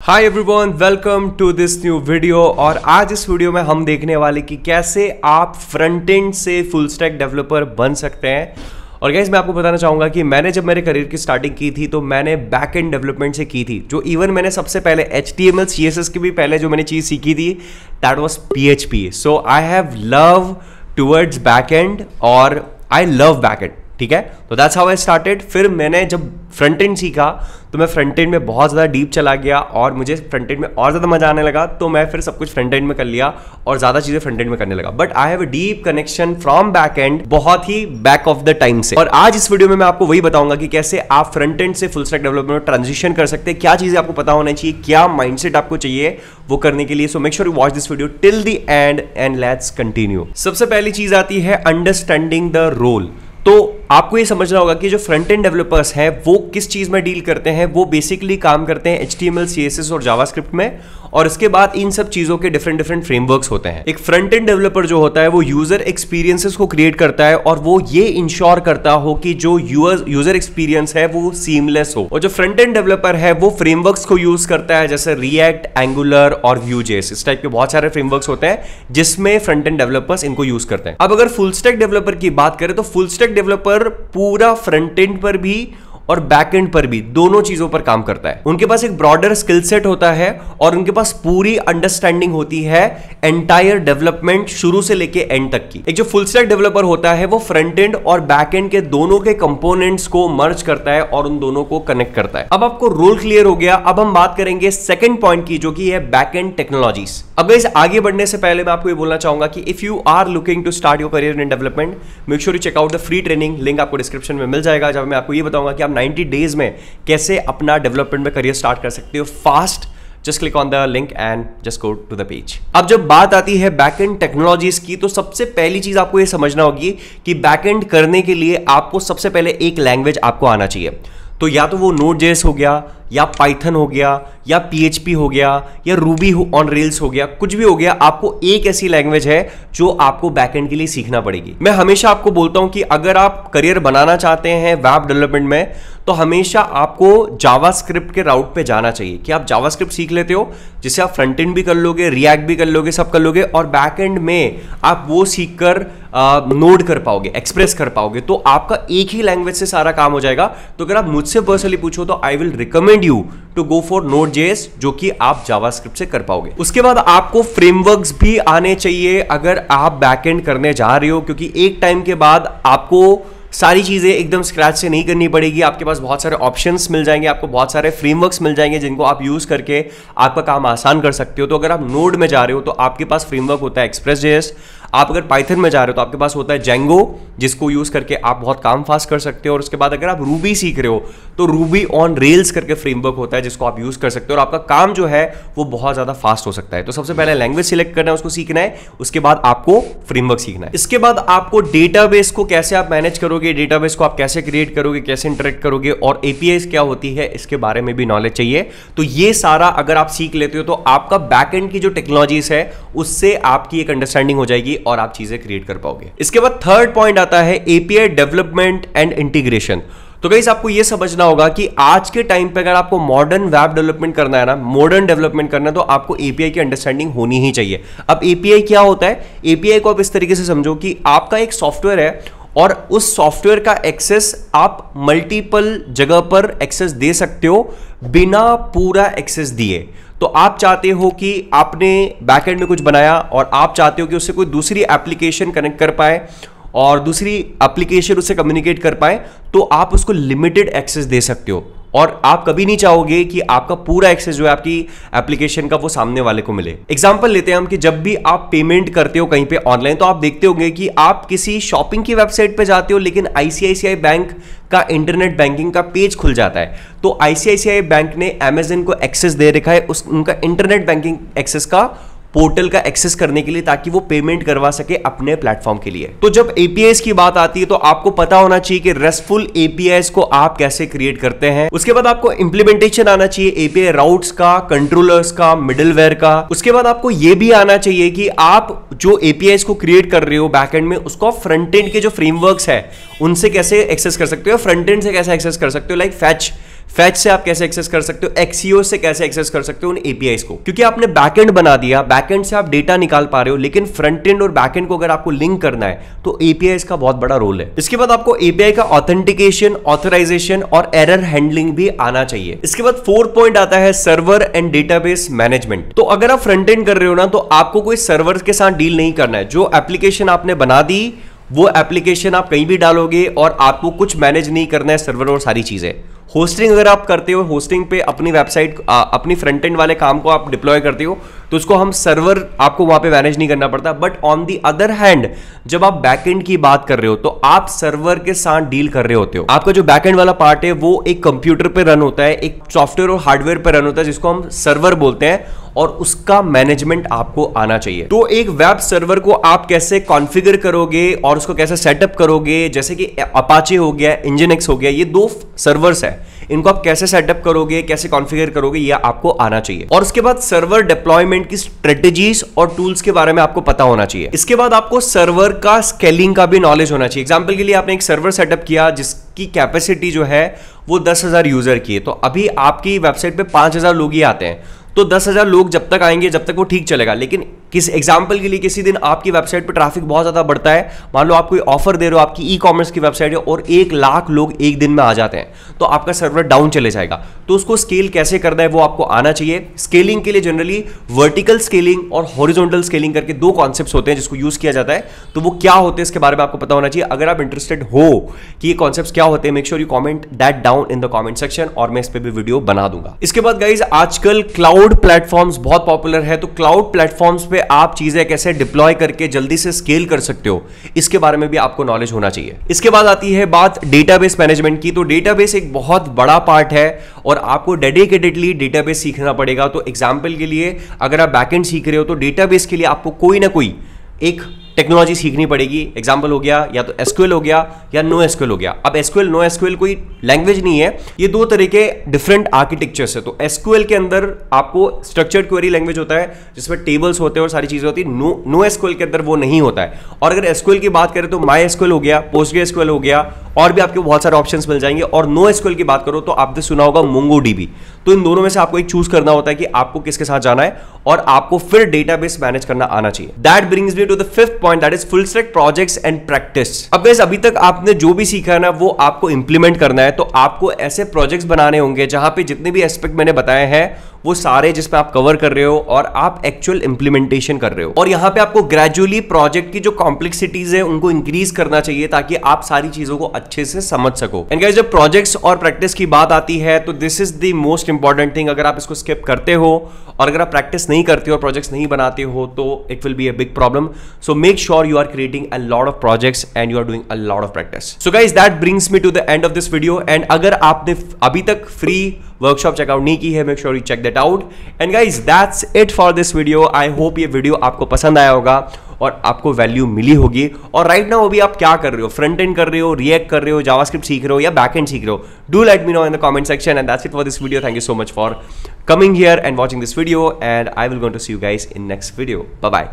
Hi everyone, welcome to this new video. और आज इस वीडियो में हम देखने वाले कि कैसे आप फ्रंट एंड से फुल स्टैक डेवलपर बन सकते हैं। और गाइस मैं आपको बताना चाहूँगा कि मैंने जब मेरे करियर की स्टार्टिंग की थी तो मैंने बैक एंड डेवलपमेंट से की थी। जो इवन मैंने सबसे पहले HTML CSS की भी पहले जो मैंने चीज़ सीखी थी that was PHP। So I have love towards back and और आई लव बैक एंड, ठीक है। तो दैट्स हाउ आई स्टार्टेड। फिर मैंने जब फ्रंट एंड सीखा तो मैं फ्रंट एंड में बहुत ज़्यादा डीप चला गया और मुझे फ्रंट एंड में और ज़्यादा मजा आने लगा, तो मैं फिर सब कुछ फ्रंट एंड में कर लिया और ज़्यादा चीज़ें फ्रंट एंड में करने लगा। But I have a deep connection from back and, बहुत ही बैक ऑफ द टाइम से। और आज इस वीडियो में मैं आपको वही बताऊंगा कि कैसे आप फ्रंट एंड से फुल स्टैक डेवलपमेंट में ट्रांजिशन कर सकते हैं, क्या चीज़ें आपको पता होना चाहिए, क्या माइंडसेट आपको चाहिए वो करने के लिए। सो make sure you watch this video till the end and let's continue. सबसे पहली चीज़ आती है अंडरस्टैंडिंग द रोल। तो आपको ये समझना होगा कि जो फ्रंट एंड डेवलपर्स हैं वो किस चीज में डील करते हैं। वो बेसिकली काम करते हैं HTML, CSS और जावास्क्रिप्ट में, और इसके बाद इन सब चीजों के डिफरेंट डिफरेंट फ्रेमवर्क्स होते हैं। एक फ्रंट एंड डेवलपर जो होता है वो यूजर एक्सपीरियंसेस को क्रिएट करता है और वो ये इंश्योर करता हो कि जो यूजर एक्सपीरियंस है वो सीमलेस हो। और जो फ्रंट एंड डेवलपर है वो फ्रेमवर्क्स को यूज करता है, जैसे रिएक्ट, एंगुलर और Vue.js। इस टाइप के बहुत सारे फ्रेमवर्क्स होते हैं जिसमें फ्रंट एंड डेवलपर्स इनको यूज करते हैं। अब अगर फुल स्टैक डेवलपर की बात करें तो फुल स्टैक डेवलपर पूरा फ्रंट एंड पर भी और बैक एंड पर भी दोनों चीजों पर काम करता है। उनके पास एक ब्रॉडर स्किल सेट होता है और उनके पास पूरी अंडरस्टैंडिंग होती है एंटायर डेवलपमेंट शुरू से लेके एंड तक की। एक जो फुल स्टैक डेवलपर होता है वो फ्रंट एंड और बैक एंड के दोनों के कंपोनेंट्स को मर्ज करता है और उन दोनों को कनेक्ट करता है। अब आपको रोल क्लियर हो गया। अब हम बात करेंगे सेकंड पॉइंट की, जो कि है बैक एंड टेक्नोलॉजीज। अब इस आगे बढ़ने से पहले मैं आपको ये बोलना चाहूंगा कि if you are looking to start your career in development, make sure you check out the free training. Link आपको डिस्क्रिप्शन में मिल जाएगा, जब मैं आपको ये बताऊंगा कि आप 90 डेज में कैसे अपना डेवलपमेंट में करियर स्टार्ट कर सकते हो fast. Just click on the link and just go to the page. अब जब बात आती है बैक एंड टेक्नोलॉजीज की, तो सबसे पहली चीज आपको ये समझना होगी कि बैक एंड करने के लिए आपको सबसे पहले एक लैंग्वेज आपको आना चाहिए। तो या तो वो Node.js हो गया, या पाइथन हो गया, या PHP हो गया, या रूबी ऑन रेल्स हो गया, कुछ भी हो गया। आपको एक ऐसी लैंग्वेज है जो आपको बैकएंड के लिए सीखना पड़ेगी। मैं हमेशा आपको बोलता हूं कि अगर आप करियर बनाना चाहते हैं वेब डेवलपमेंट में तो हमेशा आपको जावास्क्रिप्ट के राउट पे जाना चाहिए कि आप जावास्क्रिप्ट सीख लेते हो, जिससे आप फ्रंट एंड भी कर लोगे, रिएक्ट भी कर लोगे, सब कर लोगे, और बैक एंड में आप वो सीखकर नोड कर पाओगे, एक्सप्रेस कर पाओगे। तो आपका एक ही लैंग्वेज से सारा काम हो जाएगा। तो अगर आप मुझसे पर्सनली पूछो तो I will recommend you to go for Node.js, जो कि आप जावास्क्रिप्ट से कर पाओगे। उसके बाद आपको फ्रेमवर्क्स भी आने चाहिए अगर आप बैकएंड करने जा रहे हो, क्योंकि एक टाइम के बाद आपको सारी चीजें एकदम स्क्रैच से नहीं करनी पड़ेगी। आपके पास बहुत सारे ऑप्शंस मिल जाएंगे, आपको बहुत सारे फ्रेमवर्क्स मिल जाएंगे जिनको आप यूज करके आपका काम आसान कर सकते हो। तो अगर आप नोड में जा रहे हो तो आपके पास फ्रेमवर्क होता है Express.js। आप अगर पाइथन में जा रहे हो तो आपके पास होता है Django, जिसको यूज करके आप बहुत काम फास्ट कर सकते हो। और उसके बाद अगर आप रूबी सीख रहे हो तो रूबी ऑन रेल्स करके फ्रेमवर्क होता है जिसको आप यूज कर सकते हो, और आपका काम जो है वो बहुत ज्यादा फास्ट हो सकता है। तो सबसे पहले लैंग्वेज सिलेक्ट करना है, उसको सीखना है, उसके बाद आपको फ्रेमवर्क सीखना है। इसके बाद आपको डेटाबेस को कैसे आप मैनेज करोगे, डेटाबेस को आप कैसे क्रिएट करोगे, कैसे इंटरेक्ट करोगे, और APIs क्या होती है इसके बारे में भी नॉलेज चाहिए। तो ये सारा अगर आप सीख लेते हो तो आपका बैकएंड की जो टेक्नोलॉजीज है उससे आपकी एक अंडरस्टैंडिंग हो जाएगी और आप चीजें क्रिएट कर पाओगे। इसके बाद थर्ड पॉइंट आता है API डेवलपमेंट एंड इंटीग्रेशन। तो गाइस आपको यह समझना होगा कि आज के टाइम पे अगर आपको मॉडर्न वेब डेवलपमेंट करना है ना, मॉडर्न डेवलपमेंट करना है, तो आपको API की अंडरस्टैंडिंग होनी ही चाहिए। अब API क्या होता है? API को आप इस तरीके से समझो कि आपका एक सॉफ्टवेयर है और उस सॉफ्टवेयर का एक्सेस आप मल्टीपल जगह पर एक्सेस दे सकते हो बिना पूरा एक्सेस दिए। तो आप चाहते हो कि आपने बैकएंड में कुछ बनाया और आप चाहते हो कि उससे कोई दूसरी एप्लीकेशन कनेक्ट कर पाए और दूसरी एप्लीकेशन उससे कम्युनिकेट कर पाए, तो आप उसको लिमिटेड एक्सेस दे सकते हो। और आप कभी नहीं चाहोगे कि आपका पूरा एक्सेस जो है आपकी एप्लीकेशन का वो सामने वाले को मिले। एग्जांपल लेते हैं हम कि जब भी आप पेमेंट करते हो कहीं पे ऑनलाइन, तो आप देखते होंगे कि आप किसी शॉपिंग की वेबसाइट पे जाते हो लेकिन ICICI बैंक का इंटरनेट बैंकिंग का पेज खुल जाता है। तो ICICI बैंक ने Amazon को एक्सेस दे रखा है उनका इंटरनेट बैंकिंग एक्सेस का पोर्टल का एक्सेस करने के लिए, ताकि वो पेमेंट करवा सके अपने प्लेटफॉर्म के लिए। तो जब APIs की बात आती है तो आपको पता होना चाहिए कि रेस्टफुल APIs को आप कैसे क्रिएट करते हैं। उसके बाद आपको इंप्लीमेंटेशन आना चाहिए API राउट्स का, कंट्रोलर्स का, मिडलवेयर का। उसके बाद आपको यह भी आना चाहिए कि आप जो APIs को क्रिएट कर रहे हो बैकएंड में, उसको फ्रंट एंड के जो फ्रेमवर्क्स है उनसे कैसे एक्सेस कर सकते हो, फ्रंट एंड से कैसे एक्सेस कर सकते हो। लाइक फैच से आप कैसे एक्सेस कर सकते हो, एक्सियो से कैसे एक्सेस कर सकते हो उन एपीआईज को, क्योंकि आपने बैकएंड बना दिया, बैकएंड से आप डेटा निकाल पा रहे हो, लेकिन फ्रंट एंड और बैकएंड को अगर आपको लिंक करना है तो एपीआईज का बहुत बड़ा रोल है। इसके बाद आपको एपीआई का ऑथेंटिकेशन, ऑथराइजेशन और एरर हैंडलिंग भी आना चाहिए। इसके बाद 4th पॉइंट आता है सर्वर एंड डेटाबेस मैनेजमेंट। तो अगर आप फ्रंट एंड कर रहे हो ना, तो आपको कोई सर्वर के साथ डील नहीं करना है। जो एप्लीकेशन आपने बना दी वो एप्लीकेशन आप कहीं भी डालोगे और आपको कुछ मैनेज नहीं करना है, सर्वर और सारी चीजें। होस्टिंग अगर आप करते हो, होस्टिंग पे अपनी वेबसाइट, अपनी फ्रंट एंड वाले काम को आप डिप्लॉय करते हो, तो उसको हम सर्वर आपको वहां पे मैनेज नहीं करना पड़ता। But on the other hand जब आप बैकएंड की बात कर रहे हो तो आप सर्वर के साथ डील कर रहे होते हो। आपका जो बैकएंड वाला पार्ट है वो एक कंप्यूटर पे रन होता है, एक सॉफ्टवेयर और हार्डवेयर पे रन होता है, जिसको हम सर्वर बोलते हैं, और उसका मैनेजमेंट आपको आना चाहिए। तो एक वेब सर्वर को आप कैसे कॉन्फ़िगर करोगे और उसको कैसे सेटअप करोगे, जैसे कि अपाचे हो गया, इंजनएक्स हो गया, ये 2 सर्वर्स है, इनको आप कैसे सेटअप करोगे, कैसे कॉन्फ़िगर करोगे, ये आपको आना चाहिए। और उसके बाद सर्वर डिप्लॉयमेंट की स्ट्रेटेजीज और टूल्स के बारे में आपको पता होना चाहिए। इसके बाद आपको सर्वर का स्केलिंग का भी नॉलेज होना चाहिए। एग्जांपल के लिए आपने एक सर्वर सेटअप किया जिसकी कैपेसिटी जो है वो 10,000 यूजर की है, तो अभी आपकी वेबसाइट पे 5,000 लोग ही आते हैं, तो 10,000 लोग जब तक आएंगे जब तक वो ठीक चलेगा। लेकिन किस एग्जांपल के लिए किसी दिन आपकी वेबसाइट पे ट्रैफिक बहुत ज्यादा बढ़ता है, मान लो आप कोई ऑफर दे रहे हो, आपकी ई कॉमर्स की वेबसाइट है और 1 लाख लोग एक दिन में आ जाते हैं, तो आपका सर्वर डाउन चले जाएगा। तो उसको स्केल कैसे करना है वो आपको आना चाहिए। स्केलिंग के लिए जनरली वर्टिकल स्केलिंग और हॉरिजॉन्टल स्केलिंग करके 2 कॉन्सेप्ट्स होते हैं जिसको यूज किया जाता है। तो वो क्या होते हैं इसके बारे में आपको पता होना चाहिए। अगर आप इंटरेस्टेड हो कि ये कॉन्सेप्ट्स क्या होते हैं, make sure you comment that down in the comment section और मैं इस पे भी वीडियो बना दूंगा। इसके बाद गाइज आजकल क्लाउड प्लेटफॉर्म्स बहुत पॉपुलर है, तो क्लाउड प्लेटफॉर्म्स पे आप चीजें कैसे डिप्लॉय करके जल्दी से स्केल कर सकते हो, इसके बारे में भी आपको नॉलेज होना चाहिए। इसके बाद आती है बात डेटाबेस मैनेजमेंट की। तो डेटाबेस एक बहुत बड़ा पार्ट है और आपको डेडिकेटेडली डेटाबेस सीखना पड़ेगा। तो एग्जांपल के लिए अगर आप बैकएंड सीख रहे हो तो डेटाबेस के लिए आपको कोई ना कोई एक टेक्नोलॉजी सीखनी पड़ेगी। एग्जांपल हो गया या तो एसक्यूएल हो गया या नो एसक्यूएल हो गया। अब एसक्यूएल नो एसक्यूएल कोई लैंग्वेज नहीं है, ये 2 तरह के डिफरेंट आर्किटेक्चर्स है। तो एसक्यूएल के अंदर आपको स्ट्रक्चर्ड क्वेरी लैंग्वेज होता है जिसमें टेबल्स होते हैं और सारी चीजें होती है। नो एसक्यूएल के अंदर वो नहीं होता है। और अगर एसक्यूएल की बात करें तो माई एसक्यूएल हो गया, पोस्टग्रेसक्यूएल हो गया, और भी आपको बहुत सारे ऑप्शंस मिल जाएंगे। और नो एसक्यूएल की बात करो तो आपने सुना होगा मोंगोडीबी। तो इन दोनों में से आपको एक चूज करना होता है कि आपको किसके साथ जाना है और आपको फिर डेटाबेस मैनेज करना आना चाहिए। That brings me to the 5th point, that is full stack projects and practice. अब गाइस अभी तक आपने जो भी सीखा है ना वो आपको इंप्लीमेंट करना है। तो आपको ऐसे प्रोजेक्ट्स बनाने होंगे जहां पे जितने भी एस्पेक्ट मैंने बताए हैं वो सारे जिसमें आप कवर कर रहे हो और आप एक्चुअल इंप्लीमेंटेशन कर रहे हो। और यहां पे आपको ग्रेजुअली प्रोजेक्ट की जो कॉम्प्लेक्सिटीज है उनको इंक्रीज करना चाहिए ताकि आप सारी चीजों को अच्छे से समझ सको। एंड गाइस जब प्रोजेक्ट्स और प्रैक्टिस की बात आती है तो this is the most important thing. अगर आप इसको स्किप करते हो और अगर आप प्रैक्टिस नहीं करते हो और प्रोजेक्ट्स नहीं बनाते हो तो it will be a big problem. So make sure you are creating a lot of projects and you are doing a lot of practice. So guys that brings me to the end of this video. And अगर आपने अभी तक free workshop checkout नहीं की है, make sure you check that out. And guys that's it for this video. I hope ये video आपको पसंद आया होगा और आपको वैल्यू मिली होगी। और राइट नाउ अभी आप क्या कर रहे हो, फ्रंट एंड कर रहे हो, रिएक्ट कर रहे हो, जावास्क्रिप्ट सीख रहे हो या बैक एंड सीख रहे हो, do let me know in the comment section. And that's it for this video. Thank you so much for coming here and watching this video, and I will going to see you guys in next video. Bye bye.